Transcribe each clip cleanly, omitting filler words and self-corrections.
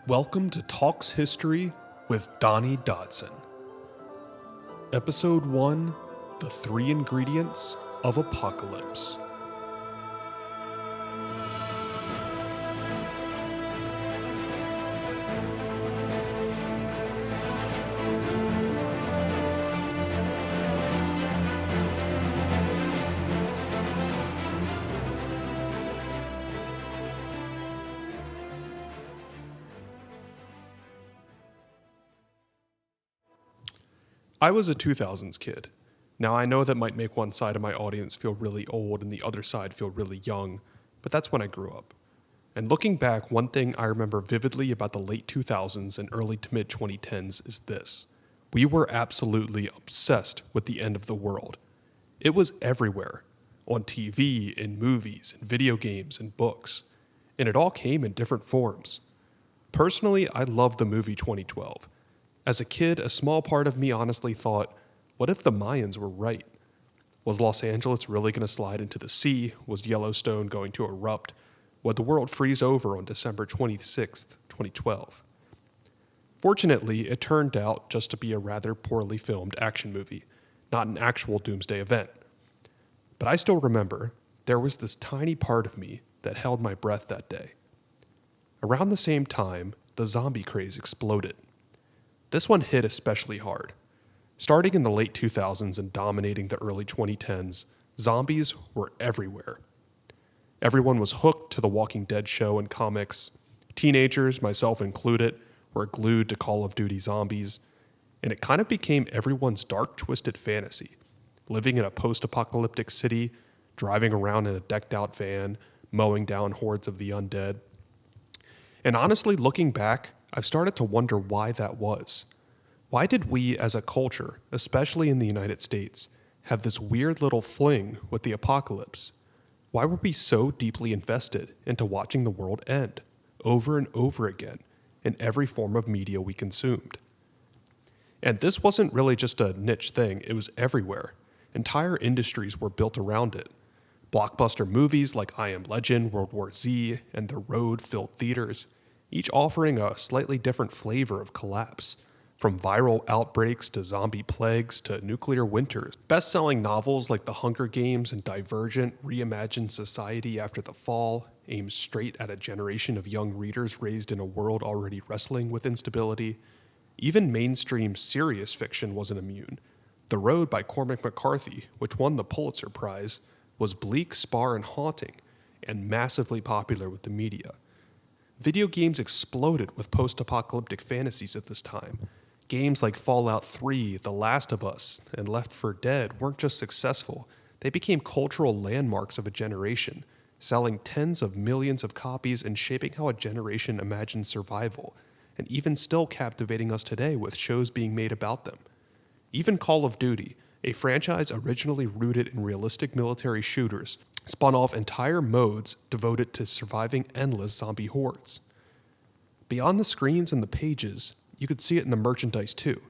Welcome to Talks History with Donnie Dodson. Episode 1, The Three Ingredients of Apocalypse. I was a 2000s kid. Now I know that might make one side of my audience feel really old and the other side feel really young, but that's when I grew up. And looking back, one thing I remember vividly about the late 2000s and early to mid 2010s is this. We were absolutely obsessed with the end of the world. It was everywhere, on TV, in movies, in video games, and books. And it all came in different forms. Personally, I loved the movie 2012. As a kid, a small part of me honestly thought, what if the Mayans were right? Was Los Angeles really going to slide into the sea? Was Yellowstone going to erupt? Would the world freeze over on December 26th, 2012? Fortunately, it turned out just to be a rather poorly filmed action movie, not an actual doomsday event. But I still remember, there was this tiny part of me that held my breath that day. Around the same time, the zombie craze exploded. This one hit especially hard. Starting in the late 2000s and dominating the early 2010s, zombies were everywhere. Everyone was hooked to the Walking Dead show and comics. Teenagers, myself included, were glued to Call of Duty Zombies, and it kind of became everyone's dark, twisted fantasy. Living in a post-apocalyptic city, driving around in a decked-out van, mowing down hordes of the undead. And honestly, looking back, I've started to wonder why that was. Why did we as a culture, especially in the United States, have this weird little fling with the apocalypse? Why were we so deeply invested into watching the world end, over and over again, in every form of media we consumed? And this wasn't really just a niche thing, it was everywhere. Entire industries were built around it. Blockbuster movies like I Am Legend, World War Z, and The Road filled theaters, each offering a slightly different flavor of collapse. From viral outbreaks to zombie plagues to nuclear winters. Best-selling novels like The Hunger Games and Divergent reimagine society after the fall, aimed straight at a generation of young readers raised in a world already wrestling with instability. Even mainstream serious fiction wasn't immune. The Road by Cormac McCarthy, which won the Pulitzer Prize, was bleak, sparse, and haunting, and massively popular with the media. Video games exploded with post-apocalyptic fantasies at this time. Games like Fallout 3, The Last of Us, and Left 4 Dead weren't just successful, they became cultural landmarks of a generation, selling tens of millions of copies and shaping how a generation imagined survival, and even still captivating us today with shows being made about them. Even Call of Duty, a franchise originally rooted in realistic military shooters, spun off entire modes devoted to surviving endless zombie hordes. Beyond the screens and the pages, you could see it in the merchandise too.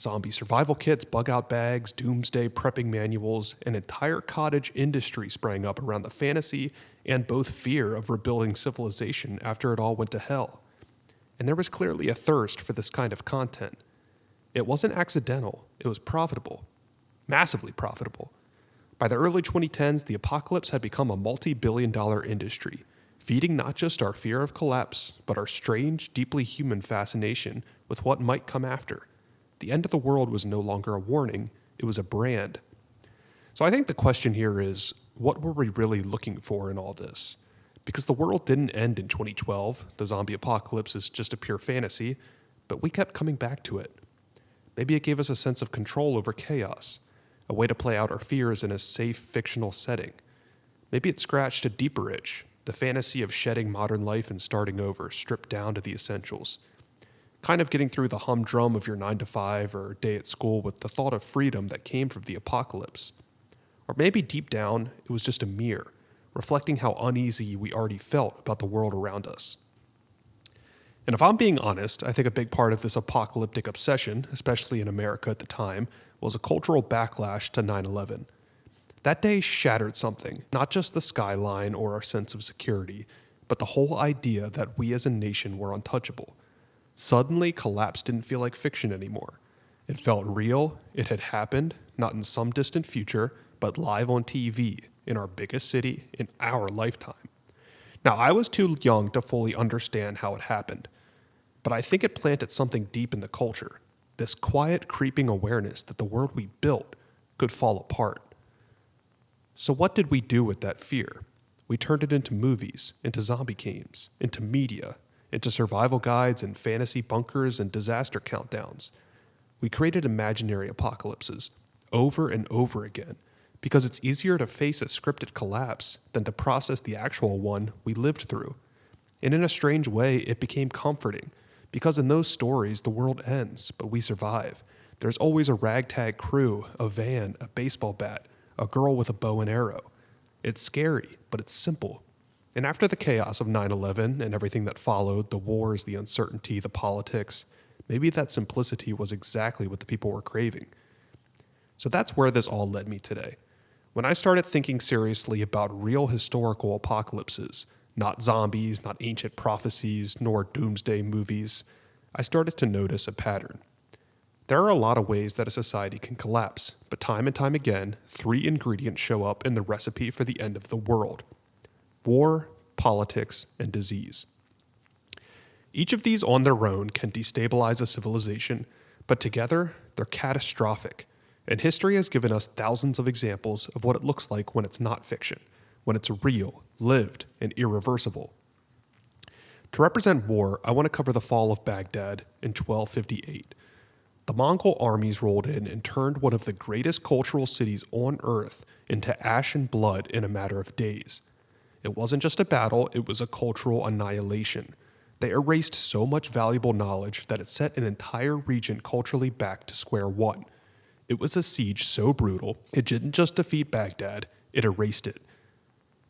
Zombie survival kits, bug-out bags, doomsday prepping manuals, an entire cottage industry sprang up around the fantasy and both fear of rebuilding civilization after it all went to hell. And there was clearly a thirst for this kind of content. It wasn't accidental, it was profitable. Massively profitable. By the early 2010s, the apocalypse had become a multi-billion-dollar industry, feeding not just our fear of collapse, but our strange, deeply human fascination with what might come after. The end of the world was no longer a warning, it was a brand. So I think the question here is, what were we really looking for in all this? Because the world didn't end in 2012, the zombie apocalypse is just a pure fantasy, but we kept coming back to it. Maybe it gave us a sense of control over chaos, a way to play out our fears in a safe, fictional setting. Maybe it scratched a deeper itch, the fantasy of shedding modern life and starting over, stripped down to the essentials. Kind of getting through the humdrum of your 9-to-5 or day at school with the thought of freedom that came from the apocalypse. Or maybe deep down, it was just a mirror, reflecting how uneasy we already felt about the world around us. And if I'm being honest, I think a big part of this apocalyptic obsession, especially in America at the time, was a cultural backlash to 9/11. That day shattered something, not just the skyline or our sense of security, but the whole idea that we as a nation were untouchable. Suddenly, collapse didn't feel like fiction anymore. It felt real, it had happened, not in some distant future, but live on TV, in our biggest city, in our lifetime. Now, I was too young to fully understand how it happened, but I think it planted something deep in the culture, this quiet, creeping awareness that the world we built could fall apart. So what did we do with that fear? We turned it into movies, into zombie games, into media, into survival guides and fantasy bunkers and disaster countdowns. We created imaginary apocalypses over and over again because it's easier to face a scripted collapse than to process the actual one we lived through. And in a strange way, it became comforting because in those stories, the world ends, but we survive. There's always a ragtag crew, a van, a baseball bat, a girl with a bow and arrow. It's scary, but it's simple. And after the chaos of 9/11 and everything that followed, the wars, the uncertainty, the politics, maybe that simplicity was exactly what the people were craving. So that's where this all led me today. When I started thinking seriously about real historical apocalypses, not zombies, not ancient prophecies, nor doomsday movies, I started to notice a pattern. There are a lot of ways that a society can collapse, but time and time again, 3 ingredients show up in the recipe for the end of the world: war, politics, and disease. Each of these on their own can destabilize a civilization, but together, they're catastrophic. And history has given us thousands of examples of what it looks like when it's not fiction, when it's real, lived, and irreversible. To represent war, I want to cover the fall of Baghdad in 1258. The Mongol armies rolled in and turned one of the greatest cultural cities on earth into ash and blood in a matter of days. It wasn't just a battle, it was a cultural annihilation. They erased so much valuable knowledge that it set an entire region culturally back to square one. It was a siege so brutal, it didn't just defeat Baghdad, it erased it.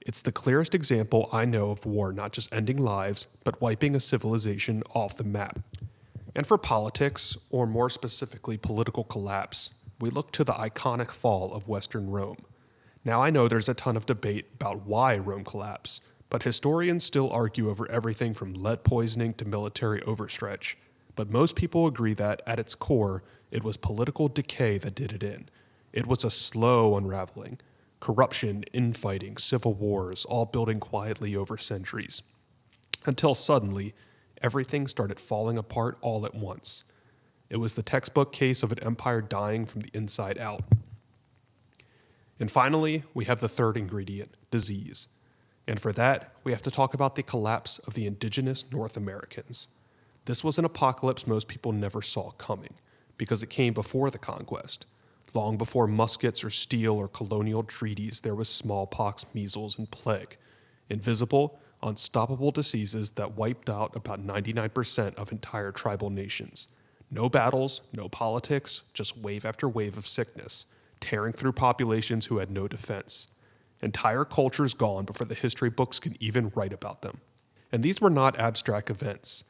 It's the clearest example I know of war not just ending lives, but wiping a civilization off the map. And for politics, or more specifically political collapse, we look to the iconic fall of Western Rome. Now I know there's a ton of debate about why Rome collapsed, but historians still argue over everything from lead poisoning to military overstretch. But most people agree that, at its core, it was political decay that did it in. It was a slow unraveling. Corruption, infighting, civil wars, all building quietly over centuries. Until suddenly, everything started falling apart all at once. It was the textbook case of an empire dying from the inside out. And finally, we have the third ingredient, disease. And for that, we have to talk about the collapse of the Indigenous North Americans. This was an apocalypse most people never saw coming, because it came before the conquest. Long before muskets or steel or colonial treaties, there was smallpox, measles, and plague. Invisible, unstoppable diseases that wiped out about 99% of entire tribal nations. No battles, no politics, just wave after wave of sickness, tearing through populations who had no defense. Entire cultures gone before the history books can even write about them. And these were not abstract events.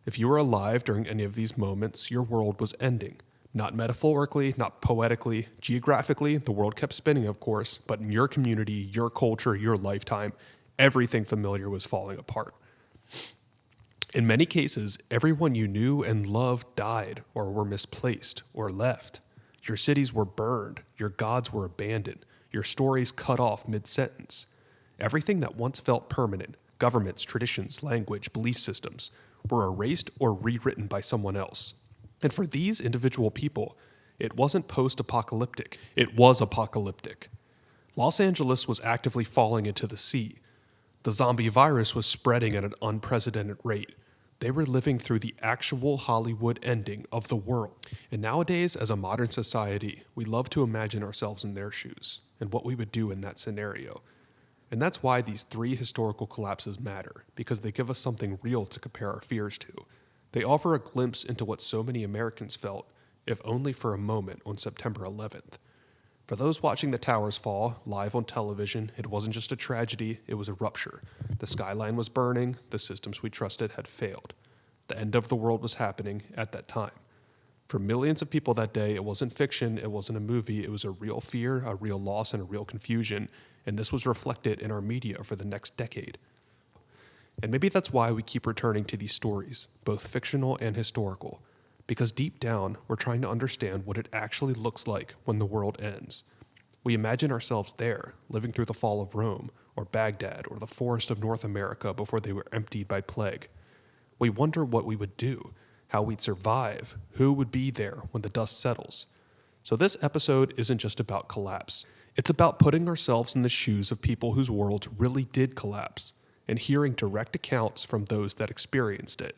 If you were alive during any of these moments, your world was ending. Not metaphorically, not poetically, geographically, the world kept spinning, of course, but in your community, your culture, your lifetime, everything familiar was falling apart. In many cases, everyone you knew and loved died or were misplaced or left. Your cities were burned, your gods were abandoned, your stories cut off mid-sentence. Everything that once felt permanent, governments, traditions, language, belief systems, were erased or rewritten by someone else. And for these individual people, it wasn't post-apocalyptic, it was apocalyptic. Los Angeles was actively falling into the sea. The zombie virus was spreading at an unprecedented rate. They were living through the actual Hollywood ending of the world. And nowadays, as a modern society, we love to imagine ourselves in their shoes and what we would do in that scenario. And that's why these 3 historical collapses matter, because they give us something real to compare our fears to. They offer a glimpse into what so many Americans felt, if only for a moment, on September 11th. For those watching the towers fall, live on television, it wasn't just a tragedy, it was a rupture. The skyline was burning, the systems we trusted had failed. The end of the world was happening at that time. For millions of people that day, it wasn't fiction, it wasn't a movie, it was a real fear, a real loss, and a real confusion, and this was reflected in our media for the next decade. And maybe that's why we keep returning to these stories, both fictional and historical, because deep down, we're trying to understand what it actually looks like when the world ends. We imagine ourselves there, living through the fall of Rome, or Baghdad, or the forest of North America before they were emptied by plague. We wonder what we would do, how we'd survive, who would be there when the dust settles. So this episode isn't just about collapse. It's about putting ourselves in the shoes of people whose worlds really did collapse, and hearing direct accounts from those that experienced it.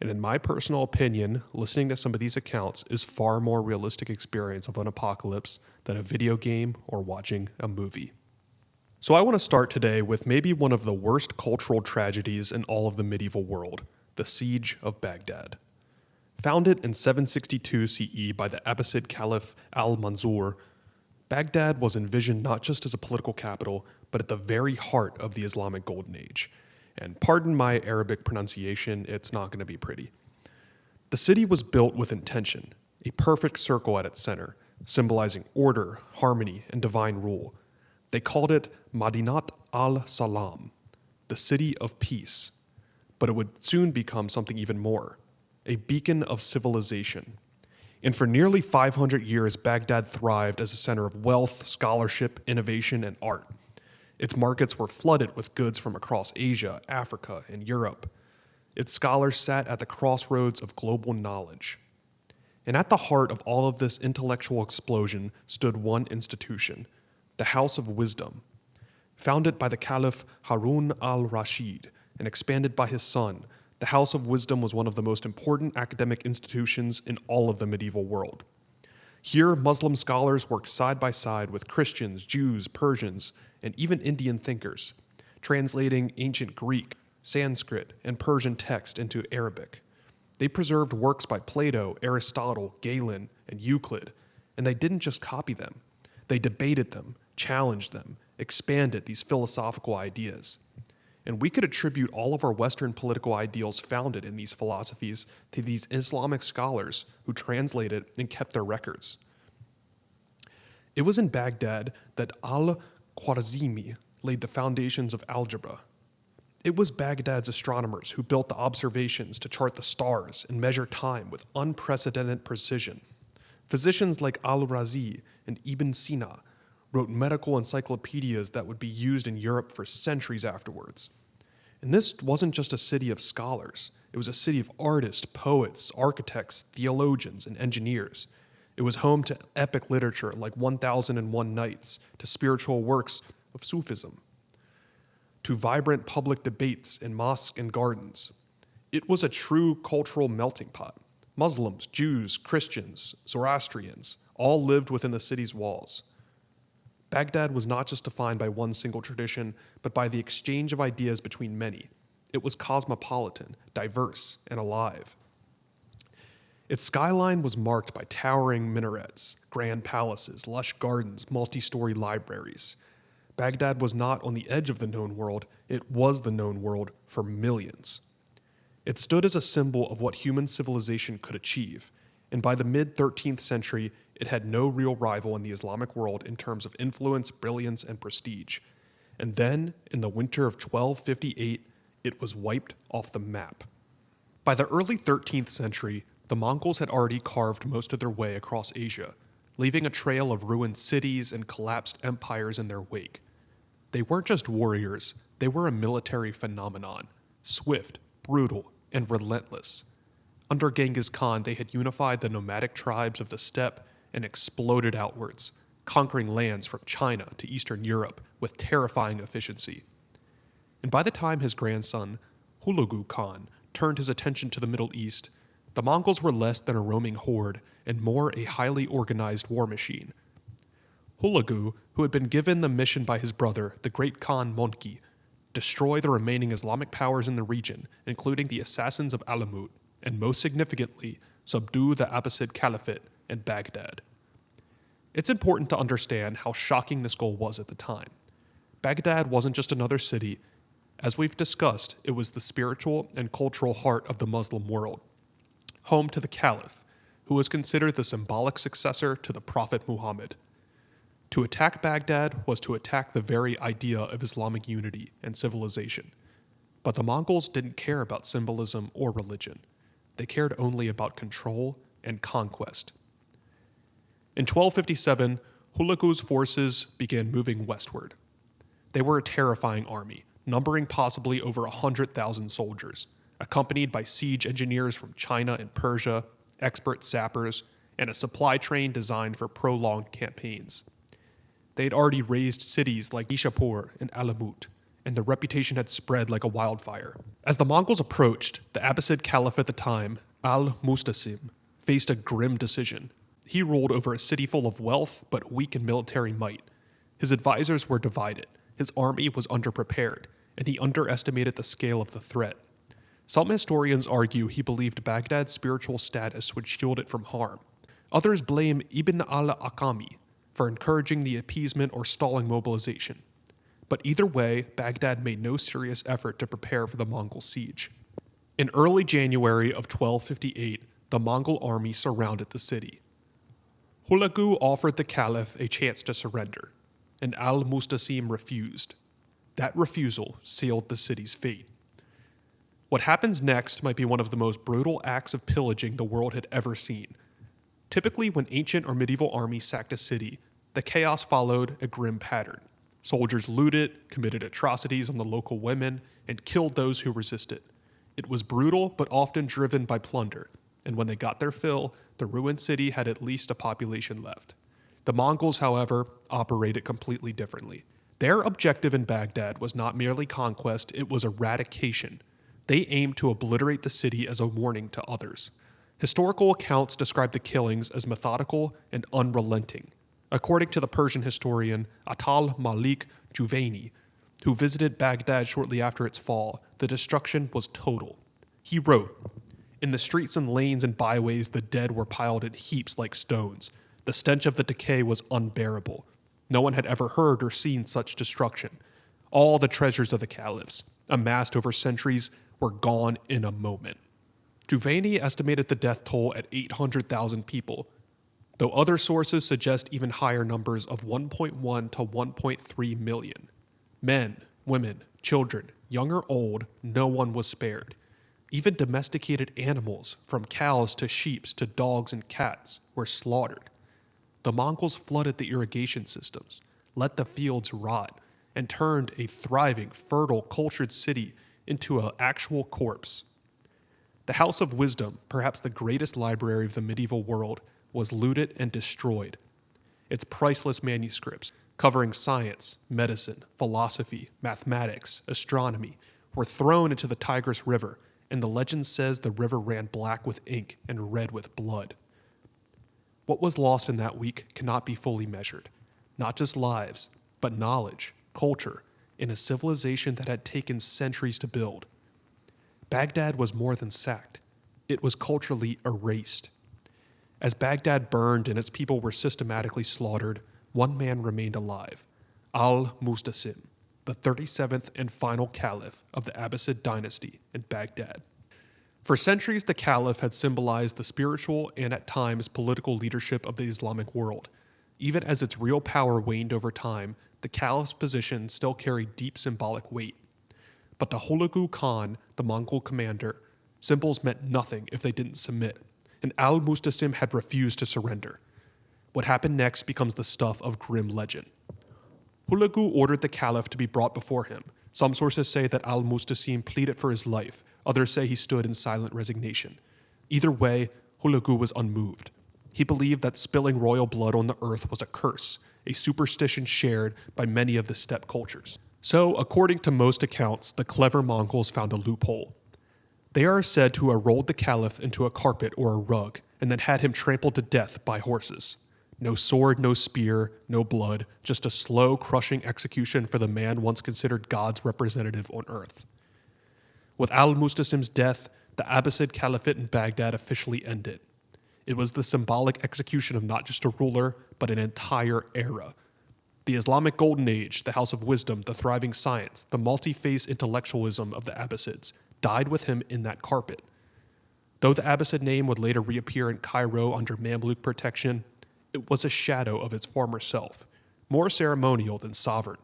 And in my personal opinion, listening to some of these accounts is far more realistic experience of an apocalypse than a video game or watching a movie. So I want to start today with maybe one of the worst cultural tragedies in all of the medieval world, the Siege of Baghdad. Founded in 762 CE by the Abbasid Caliph al-Mansur, Baghdad was envisioned not just as a political capital, but at the very heart of the Islamic Golden Age. And pardon my Arabic pronunciation, it's not going to be pretty. The city was built with intention, a perfect circle at its center, symbolizing order, harmony, and divine rule. They called it Madinat al-Salam, the city of peace. But it would soon become something even more, a beacon of civilization. And for nearly 500 years, Baghdad thrived as a center of wealth, scholarship, innovation, and art. Its markets were flooded with goods from across Asia, Africa, and Europe. Its scholars sat at the crossroads of global knowledge. And at the heart of all of this intellectual explosion stood one institution, the House of Wisdom. Founded by the Caliph Harun al-Rashid and expanded by his son, the House of Wisdom was one of the most important academic institutions in all of the medieval world. Here, Muslim scholars worked side by side with Christians, Jews, Persians, and even Indian thinkers, translating ancient Greek, Sanskrit, and Persian text into Arabic. They preserved works by Plato, Aristotle, Galen, and Euclid, and they didn't just copy them. They debated them, challenged them, expanded these philosophical ideas. And we could attribute all of our Western political ideals founded in these philosophies to these Islamic scholars who translated and kept their records. It was in Baghdad that al-Khwarizmi laid the foundations of algebra. It was Baghdad's astronomers who built the observations to chart the stars and measure time with unprecedented precision. Physicians like al-Razi and Ibn Sina wrote medical encyclopedias that would be used in Europe for centuries afterwards. And this wasn't just a city of scholars. It was a city of artists, poets, architects, theologians, and engineers. It was home to epic literature like 1001 Nights, to spiritual works of Sufism, to vibrant public debates in mosques and gardens. It was a true cultural melting pot. Muslims, Jews, Christians, Zoroastrians all lived within the city's walls. Baghdad was not just defined by one single tradition, but by the exchange of ideas between many. It was cosmopolitan, diverse, and alive. Its skyline was marked by towering minarets, grand palaces, lush gardens, multi-story libraries. Baghdad was not on the edge of the known world, it was the known world for millions. It stood as a symbol of what human civilization could achieve, and by the mid-13th century, it had no real rival in the Islamic world in terms of influence, brilliance, and prestige. And then, in the winter of 1258, it was wiped off the map. By the early 13th century, the Mongols had already carved most of their way across Asia, leaving a trail of ruined cities and collapsed empires in their wake. They weren't just warriors, they were a military phenomenon, swift, brutal, and relentless. Under Genghis Khan, they had unified the nomadic tribes of the steppe and exploded outwards, conquering lands from China to Eastern Europe with terrifying efficiency. And by the time his grandson, Hulagu Khan, turned his attention to the Middle East, the Mongols were less than a roaming horde and more a highly organized war machine. Hulagu, who had been given the mission by his brother, the great Khan Monki, destroy the remaining Islamic powers in the region, including the assassins of Alamut, and most significantly, subdue the Abbasid Caliphate and Baghdad. It's important to understand how shocking this goal was at the time. Baghdad wasn't just another city. As we've discussed, it was the spiritual and cultural heart of the Muslim world, home to the Caliph, who was considered the symbolic successor to the Prophet Muhammad. To attack Baghdad was to attack the very idea of Islamic unity and civilization. But the Mongols didn't care about symbolism or religion. They cared only about control and conquest. In 1257, Hulagu's forces began moving westward. They were a terrifying army, numbering possibly over 100,000 soldiers, accompanied by siege engineers from China and Persia, expert sappers, and a supply train designed for prolonged campaigns. They had already razed cities like Nishapur and Alamut, and their reputation had spread like a wildfire. As the Mongols approached, the Abbasid Caliph at the time, al-Mustasim, faced a grim decision. He ruled over a city full of wealth but weak in military might. His advisors were divided, his army was underprepared, and he underestimated the scale of the threat. Some historians argue he believed Baghdad's spiritual status would shield it from harm. Others blame Ibn al-Aqami for encouraging the appeasement or stalling mobilization. But either way, Baghdad made no serious effort to prepare for the Mongol siege. In early January of 1258, the Mongol army surrounded the city. Hulagu offered the Caliph a chance to surrender, and al-Mustasim refused. That refusal sealed the city's fate. What happens next might be one of the most brutal acts of pillaging the world had ever seen. Typically, when ancient or medieval armies sacked a city, the chaos followed a grim pattern. Soldiers looted, committed atrocities on the local women, and killed those who resisted. It was brutal, but often driven by plunder, and when they got their fill, the ruined city had at least a population left. The Mongols, however, operated completely differently. Their objective in Baghdad was not merely conquest, it was eradication. They aimed to obliterate the city as a warning to others. Historical accounts describe the killings as methodical and unrelenting. According to the Persian historian Atal Malik Juvaini, who visited Baghdad shortly after its fall, the destruction was total. He wrote, "In the streets and lanes and byways the dead were piled in heaps like stones. The stench of the decay was unbearable. No one had ever heard or seen such destruction. All the treasures of the caliphs, amassed over centuries, were gone in a moment." Juvaini estimated the death toll at 800,000 people, though other sources suggest even higher numbers of 1.1 to 1.3 million. Men, women, children, young or old, no one was spared. Even domesticated animals, from cows to sheep to dogs and cats, were slaughtered. The Mongols flooded the irrigation systems, let the fields rot, and turned a thriving, fertile, cultured city into an actual corpse. The House of Wisdom, perhaps the greatest library of the medieval world, was looted and destroyed. Its priceless manuscripts, covering science, medicine, philosophy, mathematics, astronomy, were thrown into the Tigris River, and the legend says the river ran black with ink and red with blood. What was lost in that week cannot be fully measured. Not just lives, but knowledge, culture, in a civilization that had taken centuries to build. Baghdad was more than sacked. It was culturally erased. As Baghdad burned and its people were systematically slaughtered, one man remained alive, al-Mustasim, the 37th and final caliph of the Abbasid dynasty in Baghdad. For centuries, the caliph had symbolized the spiritual and at times political leadership of the Islamic world. Even as its real power waned over time, the caliph's position still carried deep symbolic weight. But to Hulagu Khan, the Mongol commander, symbols meant nothing if they didn't submit, and al-Mustasim had refused to surrender. What happened next becomes the stuff of grim legend. Hulagu ordered the caliph to be brought before him. Some sources say that al-Mustasim pleaded for his life, others say he stood in silent resignation. Either way, Hulagu was unmoved. He believed that spilling royal blood on the earth was a curse, a superstition shared by many of the steppe cultures. So, according to most accounts, the clever Mongols found a loophole. They are said to have rolled the caliph into a carpet or a rug, and then had him trampled to death by horses. No sword, no spear, no blood, just a slow, crushing execution for the man once considered God's representative on earth. With al-Mustasim's death, the Abbasid Caliphate in Baghdad officially ended. It was the symbolic execution of not just a ruler, but an entire era. The Islamic Golden Age, the House of Wisdom, the thriving science, the multi-phase intellectualism of the Abbasids died with him in that carpet. Though the Abbasid name would later reappear in Cairo under Mamluk protection, it was a shadow of its former self, more ceremonial than sovereign.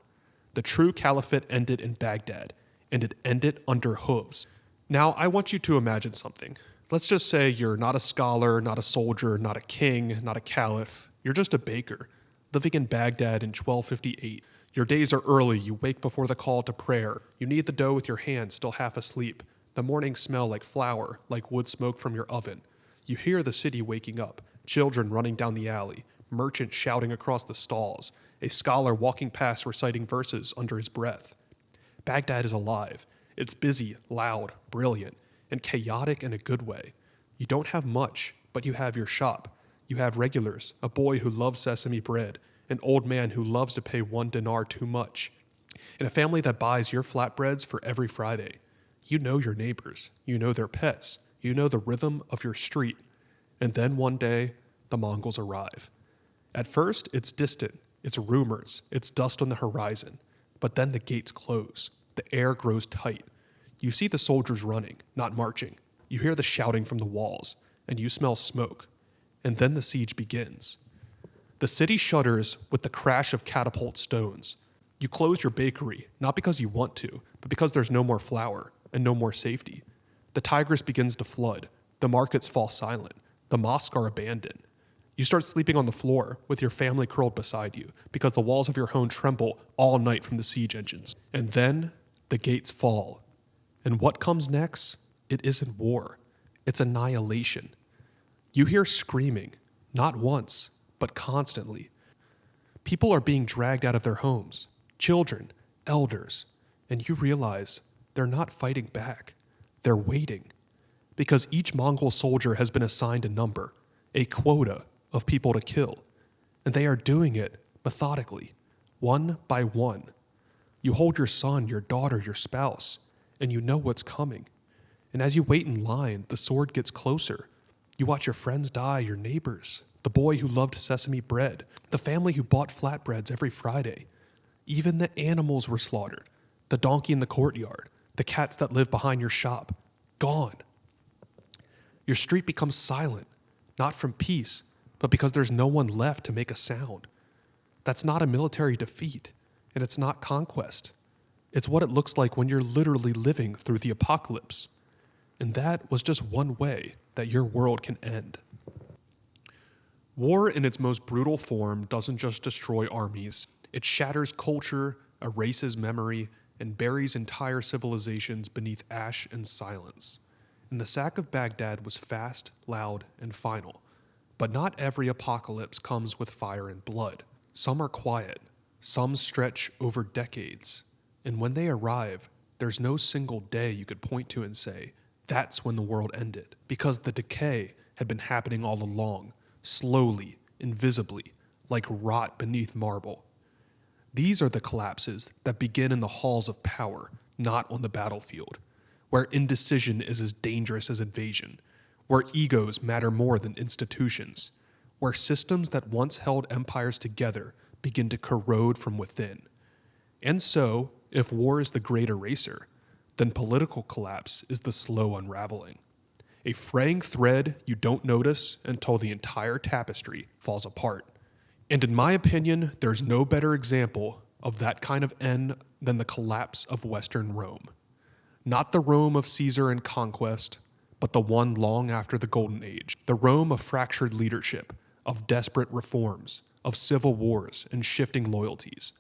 The true caliphate ended in Baghdad, and it ended under hooves. Now, I want you to imagine something. Let's just say you're not a scholar, not a soldier, not a king, not a caliph. You're just a baker, living in Baghdad in 1258. Your days are early, you wake before the call to prayer. You knead the dough with your hands, still half asleep. The mornings smell like flour, like wood smoke from your oven. You hear the city waking up, children running down the alley, merchants shouting across the stalls, a scholar walking past reciting verses under his breath. Baghdad is alive. It's busy, loud, brilliant, and chaotic in a good way. You don't have much, but you have your shop. You have regulars, a boy who loves sesame bread, an old man who loves to pay 1 dinar too much, and a family that buys your flatbreads for every Friday. You know your neighbors. You know their pets. You know the rhythm of your street. And then one day, the Mongols arrive. At first, it's distant. It's rumors. It's dust on the horizon. But then the gates close. The air grows tight. You see the soldiers running, not marching. You hear the shouting from the walls, and you smell smoke. And then the siege begins. The city shudders with the crash of catapult stones. You close your bakery, not because you want to, but because there's no more flour and no more safety. The Tigris begins to flood. The markets fall silent. The mosques are abandoned. You start sleeping on the floor with your family curled beside you because the walls of your home tremble all night from the siege engines. And then the gates fall. And what comes next? It isn't war. It's annihilation. You hear screaming, not once, but constantly. People are being dragged out of their homes, children, elders, and you realize they're not fighting back. They're waiting. Because each Mongol soldier has been assigned a number, a quota of people to kill, and they are doing it methodically, one by one. You hold your son, your daughter, your spouse, and you know what's coming. And as you wait in line, the sword gets closer. You watch your friends die, your neighbors, the boy who loved sesame bread, the family who bought flatbreads every Friday. Even the animals were slaughtered. The donkey in the courtyard, the cats that live behind your shop, gone. Your street becomes silent, not from peace, but because there's no one left to make a sound. That's not a military defeat, and it's not conquest. It's what it looks like when you're literally living through the apocalypse. And that was just one way that your world can end. War in its most brutal form doesn't just destroy armies. It shatters culture, erases memory, and buries entire civilizations beneath ash and silence. And the sack of Baghdad was fast, loud, and final. But not every apocalypse comes with fire and blood. Some are quiet. Some stretch over decades. And when they arrive, there's no single day you could point to and say, that's when the world ended. Because the decay had been happening all along, slowly, invisibly, like rot beneath marble. These are the collapses that begin in the halls of power, not on the battlefield, where indecision is as dangerous as invasion, where egos matter more than institutions, where systems that once held empires together begin to corrode from within. And so, if war is the great eraser, then political collapse is the slow unraveling. A fraying thread you don't notice until the entire tapestry falls apart. And in my opinion, there's no better example of that kind of end than the collapse of Western Rome. Not the Rome of Caesar and conquest, but the one long after the Golden Age. The Rome of fractured leadership, of desperate reforms, of civil wars and shifting loyalties.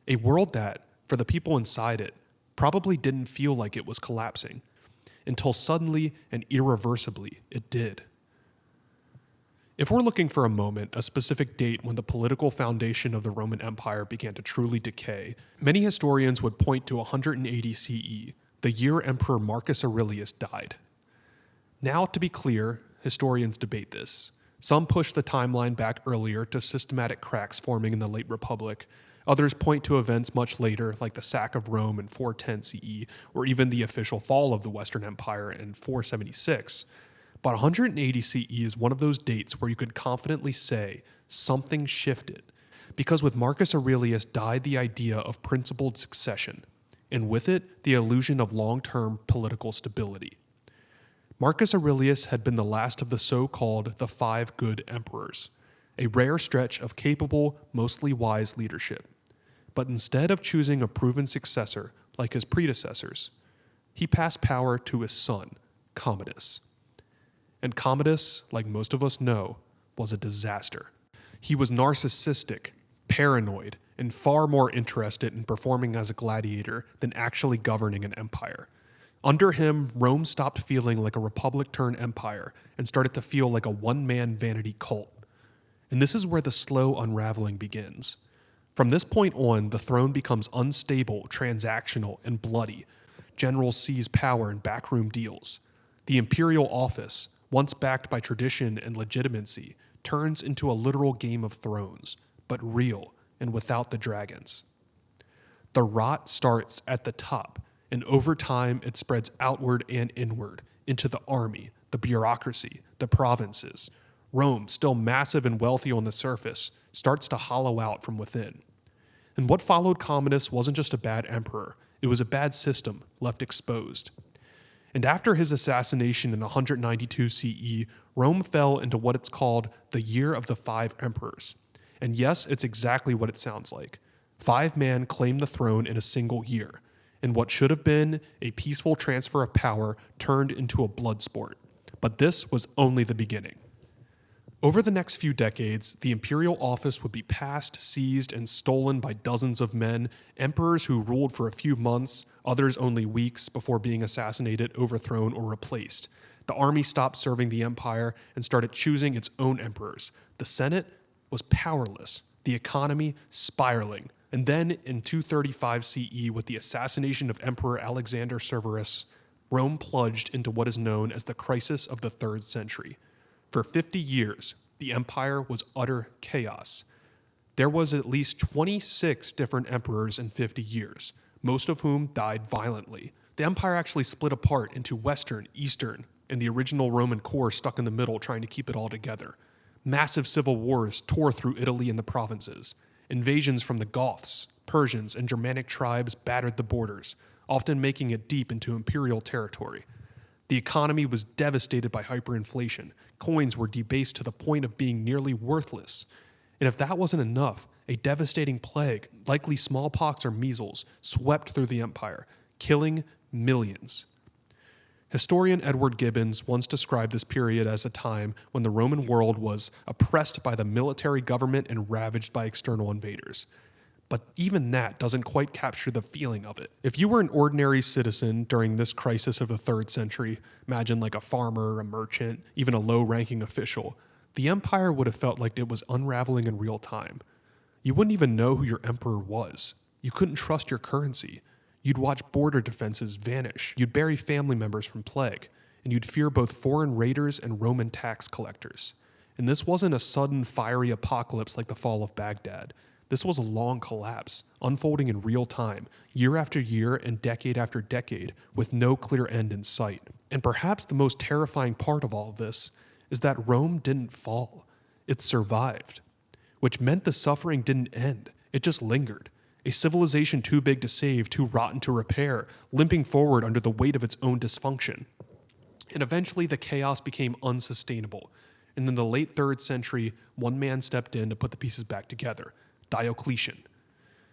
A world that, for the people inside it, probably didn't feel like it was collapsing, until suddenly and irreversibly it did. If we're looking for a moment, a specific date when the political foundation of the Roman Empire began to truly decay, many historians would point to 180 CE, the year Emperor Marcus Aurelius died. Now, to be clear, historians debate this. Some push the timeline back earlier to systematic cracks forming in the late Republic. Others point to events much later, like the sack of Rome in 410 CE, or even the official fall of the Western Empire in 476. But 180 CE is one of those dates where you could confidently say something shifted, because with Marcus Aurelius died the idea of principled succession, and with it, the illusion of long-term political stability. Marcus Aurelius had been the last of the so-called the five good emperors, a rare stretch of capable, mostly wise leadership. But instead of choosing a proven successor, like his predecessors. He passed power to his son, Commodus. And Commodus, like most of us know, was a disaster. He was narcissistic, paranoid, and far more interested in performing as a gladiator than actually governing an empire. Under him, Rome stopped feeling like a republic turned empire and started to feel like a one-man vanity cult. And this is where the slow unraveling begins. From this point on, the throne becomes unstable, transactional, and bloody. Generals seize power in backroom deals. The imperial office, once backed by tradition and legitimacy, turns into a literal Game of Thrones, but real and without the dragons. The rot starts at the top, and over time it spreads outward and inward into the army, the bureaucracy, the provinces. Rome, still massive and wealthy on the surface, starts to hollow out from within. And what followed Commodus wasn't just a bad emperor, it was a bad system left exposed. And after his assassination in 192 CE, Rome fell into what it's called the Year of the Five Emperors. And yes, it's exactly what it sounds like. 5 men claimed the throne in a single year, and what should have been a peaceful transfer of power turned into a blood sport. But this was only the beginning. Over the next few decades, the imperial office would be passed, seized, and stolen by dozens of men, emperors who ruled for a few months, others only weeks before being assassinated, overthrown, or replaced. The army stopped serving the empire and started choosing its own emperors. The Senate was powerless, the economy spiraling. And then in 235 CE, with the assassination of Emperor Alexander Severus, Rome plunged into what is known as the crisis of the 3rd century. For 50 years, the empire was utter chaos. There was at least 26 different emperors in 50 years, most of whom died violently. The empire actually split apart into Western, Eastern, and the original Roman core stuck in the middle trying to keep it all together. Massive civil wars tore through Italy and the provinces. Invasions from the Goths, Persians, and Germanic tribes battered the borders, often making it deep into imperial territory. The economy was devastated by hyperinflation. Coins were debased to the point of being nearly worthless. And if that wasn't enough, a devastating plague, likely smallpox or measles, swept through the empire, killing millions. Historian Edward Gibbons once described this period as a time when the Roman world was oppressed by the military government and ravaged by external invaders. But even that doesn't quite capture the feeling of it. If you were an ordinary citizen during this crisis of the 3rd century, imagine like a farmer, a merchant, even a low-ranking official, the empire would have felt like it was unraveling in real time. You wouldn't even know who your emperor was. You couldn't trust your currency. You'd watch border defenses vanish. You'd bury family members from plague. And you'd fear both foreign raiders and Roman tax collectors. And this wasn't a sudden fiery apocalypse like the fall of Baghdad. This was a long collapse, unfolding in real time, year after year and decade after decade, with no clear end in sight. And perhaps the most terrifying part of all of this is that Rome didn't fall. It survived, which meant the suffering didn't end. It just lingered. A civilization too big to save, too rotten to repair, limping forward under the weight of its own dysfunction. And eventually the chaos became unsustainable. And in the late 3rd century, one man stepped in to put the pieces back together. Diocletian.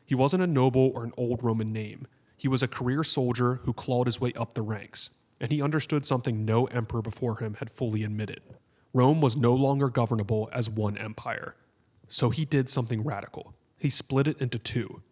He wasn't a noble or an old Roman name. He was a career soldier who clawed his way up the ranks, and he understood something no emperor before him had fully admitted. Rome was no longer governable as one empire. So he did something radical. He split it into 2.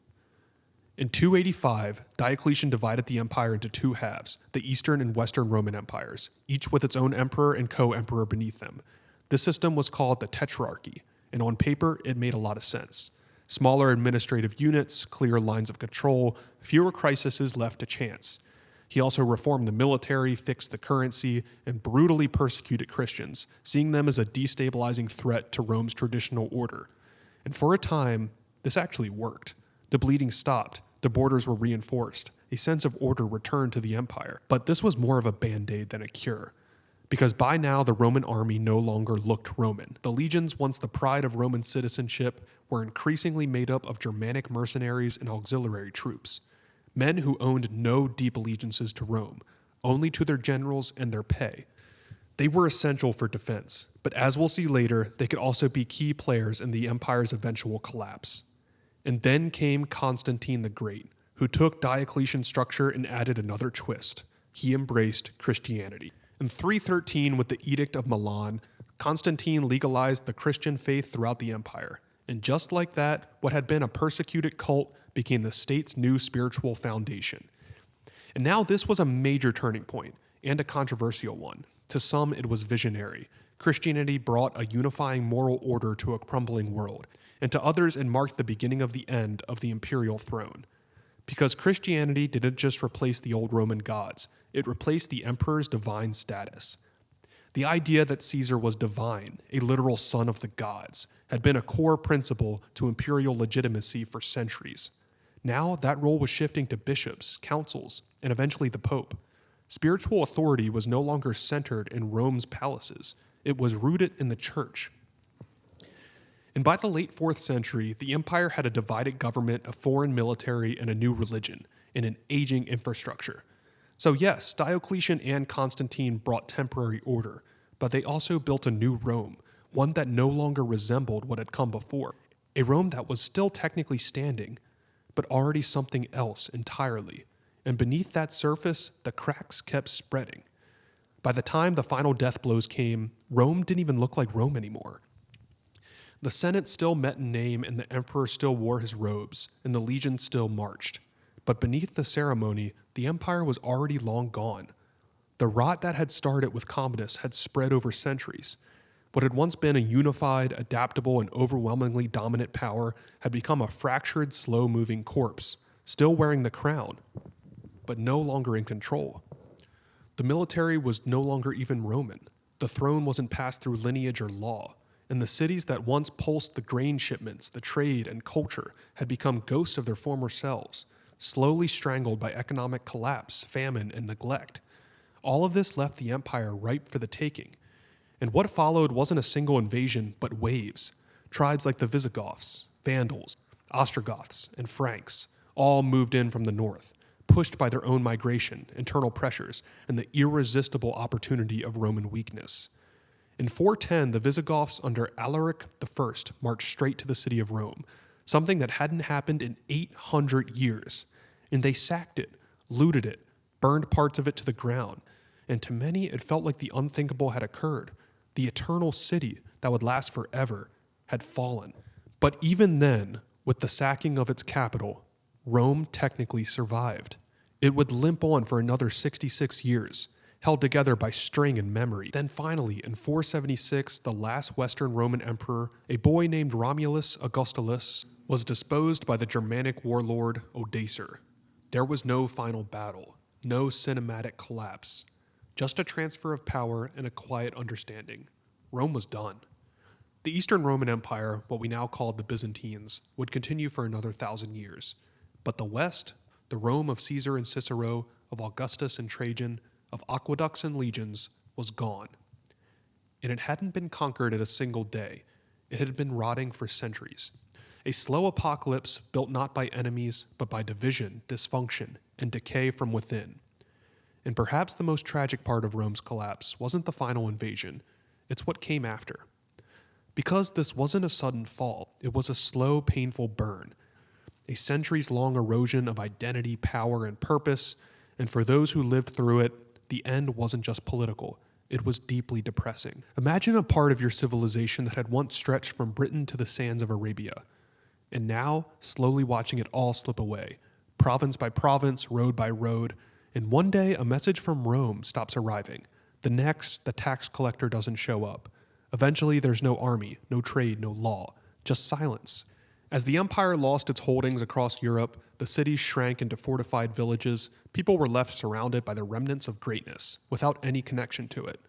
In 285, Diocletian divided the empire into 2 halves, the Eastern and Western Roman empires, each with its own emperor and co-emperor beneath them. This system was called the Tetrarchy, and on paper, it made a lot of sense. Smaller administrative units, clear lines of control, fewer crises left to chance. He also reformed the military, fixed the currency, and brutally persecuted Christians, seeing them as a destabilizing threat to Rome's traditional order. And for a time, this actually worked. The bleeding stopped, the borders were reinforced, a sense of order returned to the empire. But this was more of a band-aid than a cure. Because by now the Roman army no longer looked Roman. The legions, once the pride of Roman citizenship, were increasingly made up of Germanic mercenaries and auxiliary troops. Men who owned no deep allegiances to Rome, only to their generals and their pay. They were essential for defense, but as we'll see later, they could also be key players in the empire's eventual collapse. And then came Constantine the Great, who took Diocletian's structure and added another twist. He embraced Christianity. In 313, with the Edict of Milan, Constantine legalized the Christian faith throughout the empire. And just like that, what had been a persecuted cult became the state's new spiritual foundation. And now this was a major turning point, and a controversial one. To some, it was visionary. Christianity brought a unifying moral order to a crumbling world, and to others it marked the beginning of the end of the imperial throne. Because Christianity didn't just replace the old Roman gods, it replaced the emperor's divine status. The idea that Caesar was divine, a literal son of the gods, had been a core principle to imperial legitimacy for centuries. Now that role was shifting to bishops, councils, and eventually the pope. Spiritual authority was no longer centered in Rome's palaces. It was rooted in the church. And by the late 4th century, the empire had a divided government, a foreign military, and a new religion, and an aging infrastructure. So yes, Diocletian and Constantine brought temporary order, but they also built a new Rome, one that no longer resembled what had come before. A Rome that was still technically standing, but already something else entirely. And beneath that surface, the cracks kept spreading. By the time the final death blows came, Rome didn't even look like Rome anymore. The Senate still met in name, and the emperor still wore his robes, and the legions still marched. But beneath the ceremony, the empire was already long gone. The rot that had started with Commodus had spread over centuries. What had once been a unified, adaptable, and overwhelmingly dominant power had become a fractured, slow-moving corpse, still wearing the crown, but no longer in control. The military was no longer even Roman. The throne wasn't passed through lineage or law, and the cities that once pulsed the grain shipments, the trade, and culture had become ghosts of their former selves, slowly strangled by economic collapse, famine, and neglect. All of this left the empire ripe for the taking. And what followed wasn't a single invasion, but waves. Tribes like the Visigoths, Vandals, Ostrogoths, and Franks all moved in from the north, pushed by their own migration, internal pressures, and the irresistible opportunity of Roman weakness. In 410, the Visigoths under Alaric I marched straight to the city of Rome, something that hadn't happened in 800 years. And they sacked it, looted it, burned parts of it to the ground. And to many, it felt like the unthinkable had occurred. The eternal city that would last forever had fallen. But even then, with the sacking of its capital, Rome technically survived. It would limp on for another 66 years, held together by string and memory. Then finally, in 476, the last Western Roman emperor, a boy named Romulus Augustulus, was disposed by the Germanic warlord Odoacer. There was no final battle, no cinematic collapse, just a transfer of power and a quiet understanding. Rome was done. The Eastern Roman Empire, what we now call the Byzantines, would continue for another 1,000 years. But the West, the Rome of Caesar and Cicero, of Augustus and Trajan, of aqueducts and legions, was gone. And it hadn't been conquered in a single day. It had been rotting for centuries. A slow apocalypse built not by enemies, but by division, dysfunction, and decay from within. And perhaps the most tragic part of Rome's collapse wasn't the final invasion, it's what came after. Because this wasn't a sudden fall, it was a slow, painful burn. A centuries-long erosion of identity, power, and purpose, and for those who lived through it, the end wasn't just political, it was deeply depressing. Imagine a part of your civilization that had once stretched from Britain to the sands of Arabia, and now slowly watching it all slip away, province by province, road by road, and one day a message from Rome stops arriving. The next, the tax collector doesn't show up. Eventually, there's no army, no trade, no law, just silence. As the empire lost its holdings across Europe, the cities shrank into fortified villages, people were left surrounded by the remnants of greatness, without any connection to it.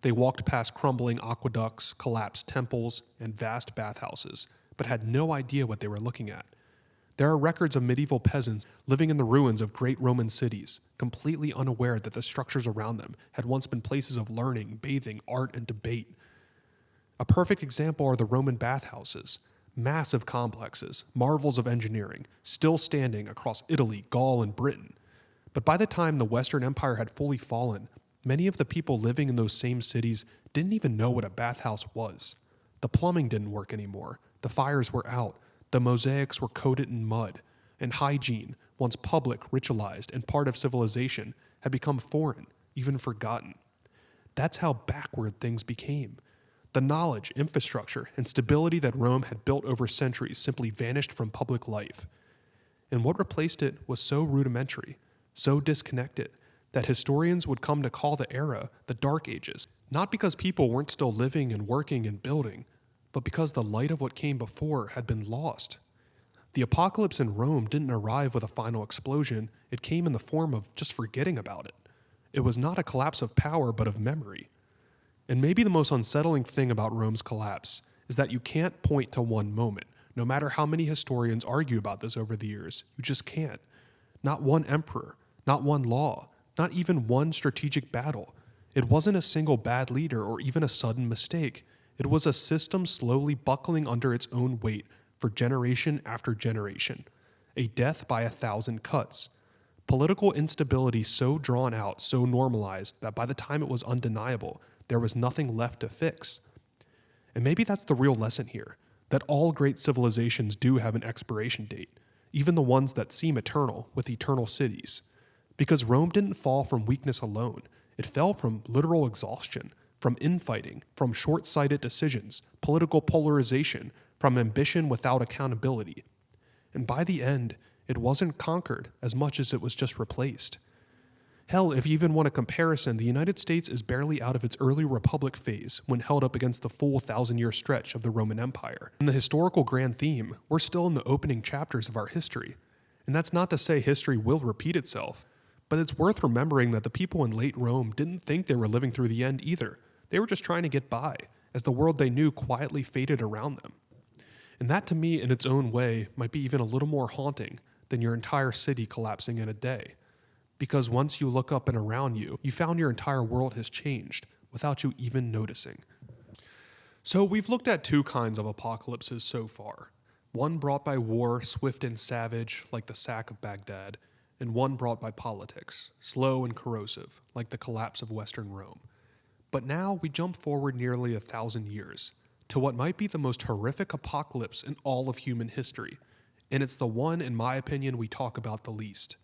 They walked past crumbling aqueducts, collapsed temples, and vast bathhouses, but had no idea what they were looking at. There are records of medieval peasants living in the ruins of great Roman cities, completely unaware that the structures around them had once been places of learning, bathing, art, and debate. A perfect example are the Roman bathhouses, massive complexes, marvels of engineering, still standing across Italy, Gaul, and Britain. But by the time the Western Empire had fully fallen, many of the people living in those same cities didn't even know what a bathhouse was. The plumbing didn't work anymore, the fires were out, the mosaics were coated in mud, and hygiene, once public, ritualized, and part of civilization, had become foreign, even forgotten. That's how backward things became. The knowledge, infrastructure, and stability that Rome had built over centuries simply vanished from public life. And what replaced it was so rudimentary, so disconnected, that historians would come to call the era the Dark Ages, not because people weren't still living and working and building, but because the light of what came before had been lost. The apocalypse in Rome didn't arrive with a final explosion, it came in the form of just forgetting about it. It was not a collapse of power, but of memory. And maybe the most unsettling thing about Rome's collapse is that you can't point to one moment. No matter how many historians argue about this over the years, you just can't. Not one emperor, not one law, not even one strategic battle. It wasn't a single bad leader or even a sudden mistake. It was a system slowly buckling under its own weight for generation after generation. A death by 1,000 cuts. Political instability so drawn out, so normalized, that by the time it was undeniable, there was nothing left to fix. And maybe that's the real lesson here, that all great civilizations do have an expiration date, even the ones that seem eternal, with eternal cities. Because Rome didn't fall from weakness alone, it fell from literal exhaustion, from infighting, from short-sighted decisions, political polarization, from ambition without accountability. And by the end, it wasn't conquered as much as it was just replaced. Hell, if you even want a comparison, the United States is barely out of its early republic phase when held up against the full 1,000-year stretch of the Roman Empire. In the historical grand theme, we're still in the opening chapters of our history. And that's not to say history will repeat itself, but it's worth remembering that the people in late Rome didn't think they were living through the end either. They were just trying to get by, as the world they knew quietly faded around them. And that, to me, in its own way, might be even a little more haunting than your entire city collapsing in a day. Because once you look up and around you, you found your entire world has changed without you even noticing. So we've looked at two kinds of apocalypses so far. One brought by war, swift and savage, like the sack of Baghdad, and one brought by politics, slow and corrosive, like the collapse of Western Rome. But now we jump forward nearly 1,000 years, to what might be the most horrific apocalypse in all of human history, and it's the one, in my opinion, we talk about the least.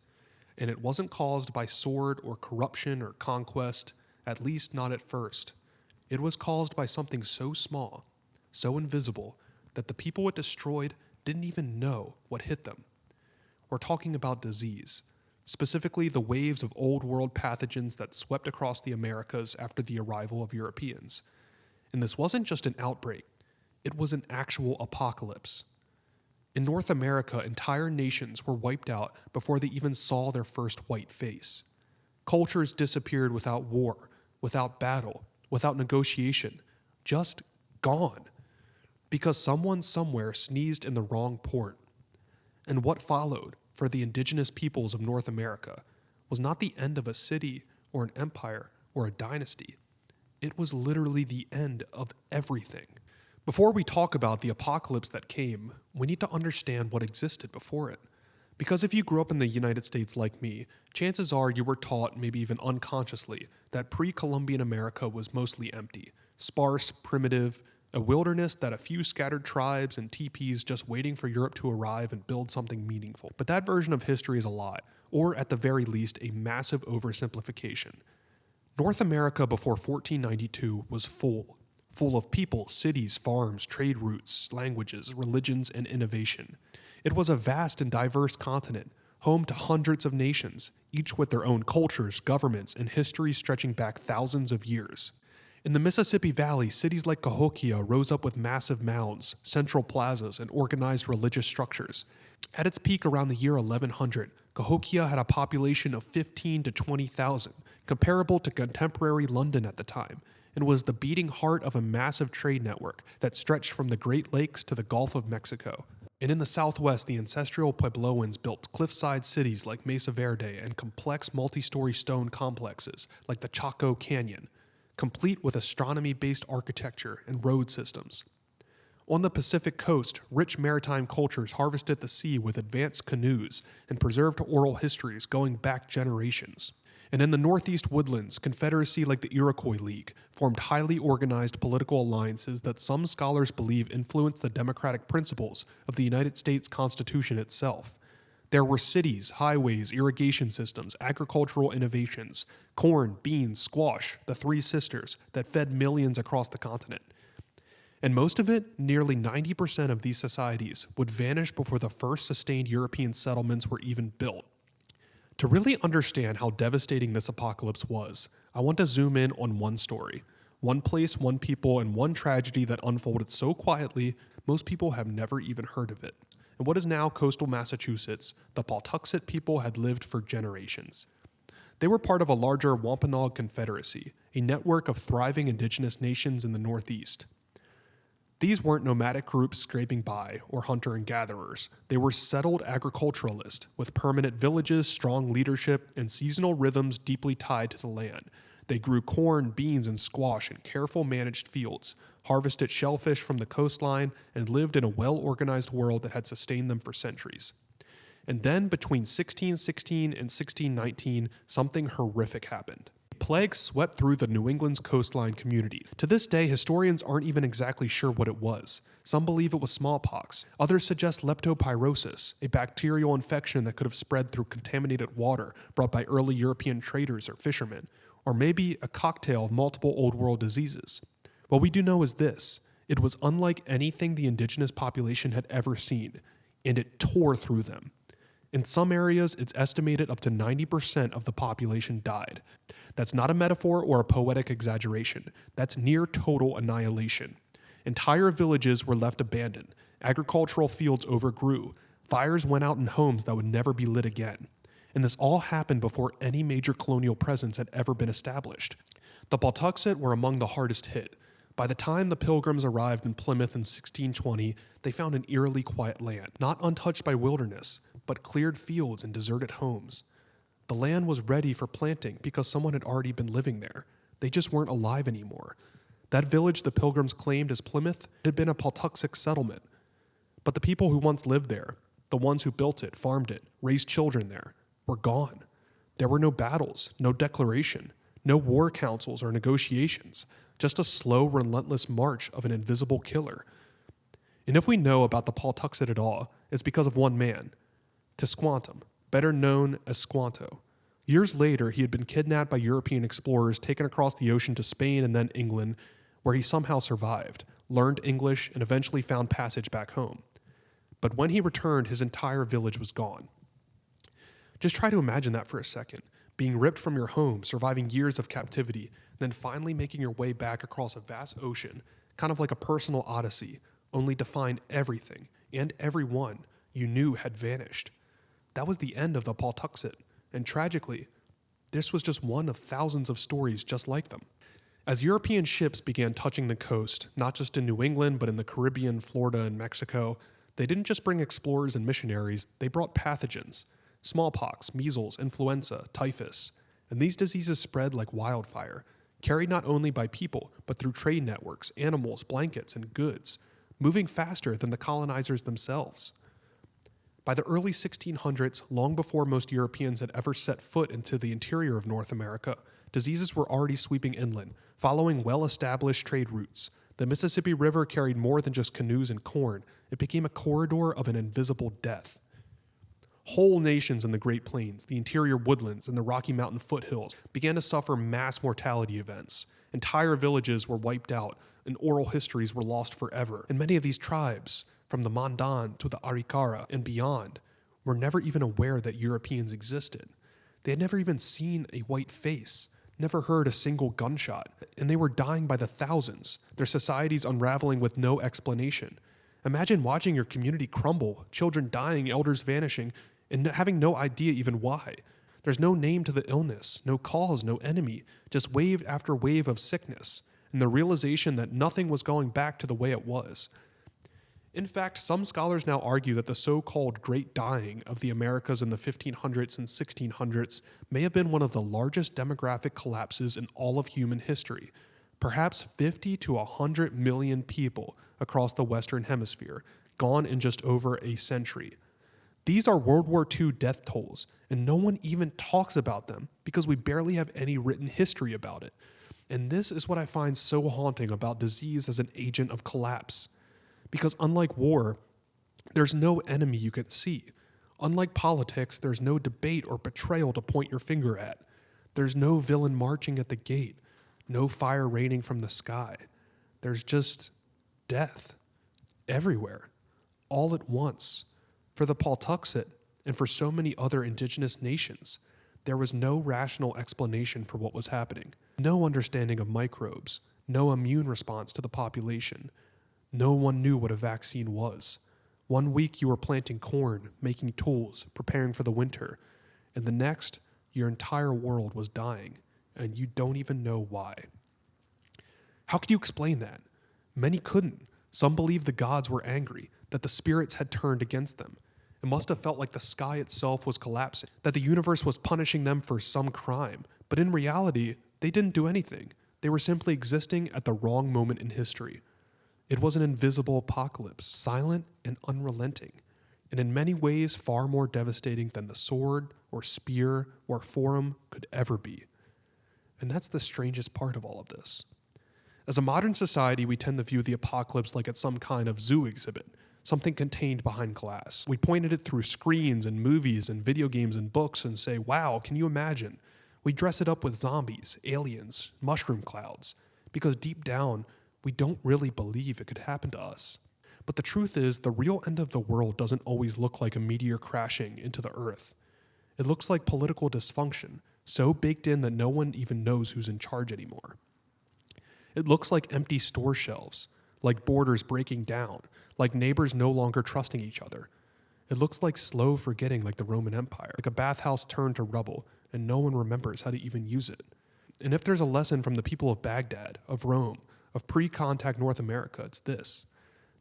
And it wasn't caused by sword or corruption or conquest, at least not at first. It was caused by something so small, so invisible, that the people it destroyed didn't even know what hit them. We're talking about disease, specifically the waves of old world pathogens that swept across the Americas after the arrival of Europeans. And this wasn't just an outbreak, it was an actual apocalypse. In North America, entire nations were wiped out before they even saw their first white face. Cultures disappeared without war, without battle, without negotiation, just gone. Because someone somewhere sneezed in the wrong port. And what followed for the indigenous peoples of North America was not the end of a city or an empire or a dynasty. It was literally the end of everything. Before we talk about the apocalypse that came, we need to understand what existed before it. Because if you grew up in the United States like me, chances are you were taught, maybe even unconsciously, that pre-Columbian America was mostly empty, sparse, primitive, a wilderness that a few scattered tribes and teepees just waiting for Europe to arrive and build something meaningful. But that version of history is a lie, or at the very least, a massive oversimplification. North America before 1492 was full of people, cities, farms, trade routes, languages, religions, and innovation. It was a vast and diverse continent, home to hundreds of nations, each with their own cultures, governments, and histories stretching back thousands of years. In the Mississippi Valley, cities like Cahokia rose up with massive mounds, central plazas, and organized religious structures. At its peak around the year 1100, Cahokia had a population of 15 to 20,000, comparable to contemporary London at the time, and was the beating heart of a massive trade network that stretched from the Great Lakes to the Gulf of Mexico. And in the southwest, the ancestral Puebloans built cliffside cities like Mesa Verde and complex multi-story stone complexes like the Chaco Canyon, complete with astronomy-based architecture and road systems. On the Pacific coast, rich maritime cultures harvested the sea with advanced canoes and preserved oral histories going back generations. And in the northeast woodlands, confederacy like the Iroquois League formed highly organized political alliances that some scholars believe influenced the democratic principles of the United States Constitution itself. There were cities, highways, irrigation systems, agricultural innovations, corn, beans, squash, the Three Sisters that fed millions across the continent. And most of it, nearly 90% of these societies, would vanish before the first sustained European settlements were even built. To really understand how devastating this apocalypse was, I want to zoom in on one story. One place, one people, and one tragedy that unfolded so quietly, most people have never even heard of it. In what is now coastal Massachusetts, the Pawtuxet people had lived for generations. They were part of a larger Wampanoag Confederacy, a network of thriving indigenous nations in the Northeast. These weren't nomadic groups scraping by or hunter and gatherers. They were settled agriculturalists with permanent villages, strong leadership, and seasonal rhythms deeply tied to the land. They grew corn, beans, and squash in careful managed fields, harvested shellfish from the coastline, and lived in a well-organized world that had sustained them for centuries. And then, between 1616 and 1619, something horrific happened. Plague swept through the New England's coastline community. To this day, historians aren't even exactly sure what it was. Some believe it was smallpox. Others suggest leptospirosis, a bacterial infection that could have spread through contaminated water brought by early European traders or fishermen, or maybe a cocktail of multiple Old World diseases. What we do know is this: it was unlike anything the indigenous population had ever seen, and it tore through them. In some areas, it's estimated up to 90% of the population died. That's not a metaphor or a poetic exaggeration. That's near total annihilation. Entire villages were left abandoned. Agricultural fields overgrew. Fires went out in homes that would never be lit again. And this all happened before any major colonial presence had ever been established. The Pawtuxet were among the hardest hit. By the time the Pilgrims arrived in Plymouth in 1620, they found an eerily quiet land, not untouched by wilderness, but cleared fields and deserted homes. The land was ready for planting because someone had already been living there. They just weren't alive anymore. That village the Pilgrims claimed as Plymouth had been a Pawtuxet settlement. But the people who once lived there, the ones who built it, farmed it, raised children there, were gone. There were no battles, no declaration, no war councils or negotiations, just a slow, relentless march of an invisible killer. And if we know about the Pawtuxet at all, it's because of one man, Tisquantum, better known as Squanto. Years later, he had been kidnapped by European explorers, taken across the ocean to Spain and then England, where he somehow survived, learned English, and eventually found passage back home. But when he returned, his entire village was gone. Just try to imagine that for a second. Being ripped from your home, surviving years of captivity, then finally making your way back across a vast ocean, kind of like a personal odyssey, only to find everything and everyone you knew had vanished. That was the end of the Pawtuxet, and tragically, this was just one of thousands of stories just like them. As European ships began touching the coast, not just in New England, but in the Caribbean, Florida, and Mexico, they didn't just bring explorers and missionaries, they brought pathogens. Smallpox, measles, influenza, typhus, and these diseases spread like wildfire, carried not only by people, but through trade networks, animals, blankets, and goods, moving faster than the colonizers themselves. By the early 1600s, long before most Europeans had ever set foot into the interior of North America, diseases were already sweeping inland, following well-established trade routes. The Mississippi River carried more than just canoes and corn. It became a corridor of an invisible death. Whole nations in the Great Plains, the interior woodlands, and the Rocky Mountain foothills began to suffer mass mortality events. Entire villages were wiped out, and oral histories were lost forever. And many of these tribes, from the Mandan to the Arikara and beyond, were never even aware that Europeans existed. They had never even seen a white face, never heard a single gunshot, and they were dying by the thousands, their societies unraveling with no explanation. Imagine watching your community crumble, children dying, elders vanishing, and having no idea even why. There's no name to the illness, no cause, no enemy, just wave after wave of sickness, and the realization that nothing was going back to the way it was. In fact, some scholars now argue that the so-called Great Dying of the Americas in the 1500s and 1600s may have been one of the largest demographic collapses in all of human history. Perhaps 50 to 100 million people across the Western Hemisphere, gone in just over a century. These are World War II death tolls, and no one even talks about them because we barely have any written history about it. And this is what I find so haunting about disease as an agent of collapse. Because unlike war, there's no enemy you can see. Unlike politics, there's no debate or betrayal to point your finger at. There's no villain marching at the gate, no fire raining from the sky. There's just death everywhere, all at once. For the Pawtuxet, and for so many other indigenous nations, there was no rational explanation for what was happening, no understanding of microbes, no immune response to the population. No one knew what a vaccine was. One week you were planting corn, making tools, preparing for the winter, and the next, your entire world was dying, and you don't even know why. How could you explain that? Many couldn't. Some believed the gods were angry, that the spirits had turned against them. It must have felt like the sky itself was collapsing, that the universe was punishing them for some crime. But in reality, they didn't do anything. They were simply existing at the wrong moment in history. It was an invisible apocalypse, silent and unrelenting, and in many ways far more devastating than the sword or spear or forum could ever be. And that's the strangest part of all of this. As a modern society, we tend to view the apocalypse like it's some kind of zoo exhibit, something contained behind glass. We point at it through screens and movies and video games and books and say, wow, can you imagine? We dress it up with zombies, aliens, mushroom clouds, because deep down, we don't really believe it could happen to us. But the truth is, the real end of the world doesn't always look like a meteor crashing into the earth. It looks like political dysfunction, so baked in that no one even knows who's in charge anymore. It looks like empty store shelves, like borders breaking down, like neighbors no longer trusting each other. It looks like slow forgetting like the Roman Empire, like a bathhouse turned to rubble, and no one remembers how to even use it. And if there's a lesson from the people of Baghdad, of Rome, of pre-contact North America, it's this.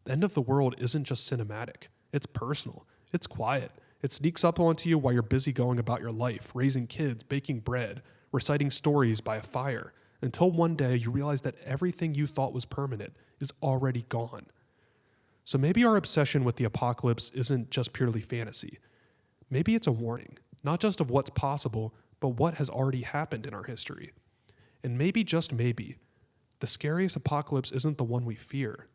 The end of the world isn't just cinematic. It's personal. It's quiet. It sneaks up onto you while you're busy going about your life, raising kids, baking bread, reciting stories by a fire, until one day you realize that everything you thought was permanent is already gone. So maybe our obsession with the apocalypse isn't just purely fantasy. Maybe it's a warning, not just of what's possible, but what has already happened in our history. And maybe, just maybe, the scariest apocalypse isn't the one we fear.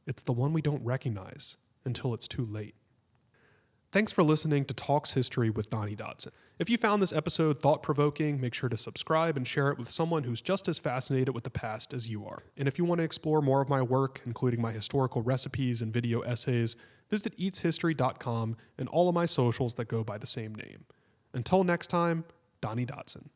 It's the one we don't recognize until it's too late. Thanks for listening to Talks History with Donnie Dodson. If you found this episode thought-provoking, make sure to subscribe and share it with someone who's just as fascinated with the past as you are. And if you want to explore more of my work, including my historical recipes and video essays, visit eatshistory.com and all of my socials that go by the same name. Until next time, Donnie Dodson.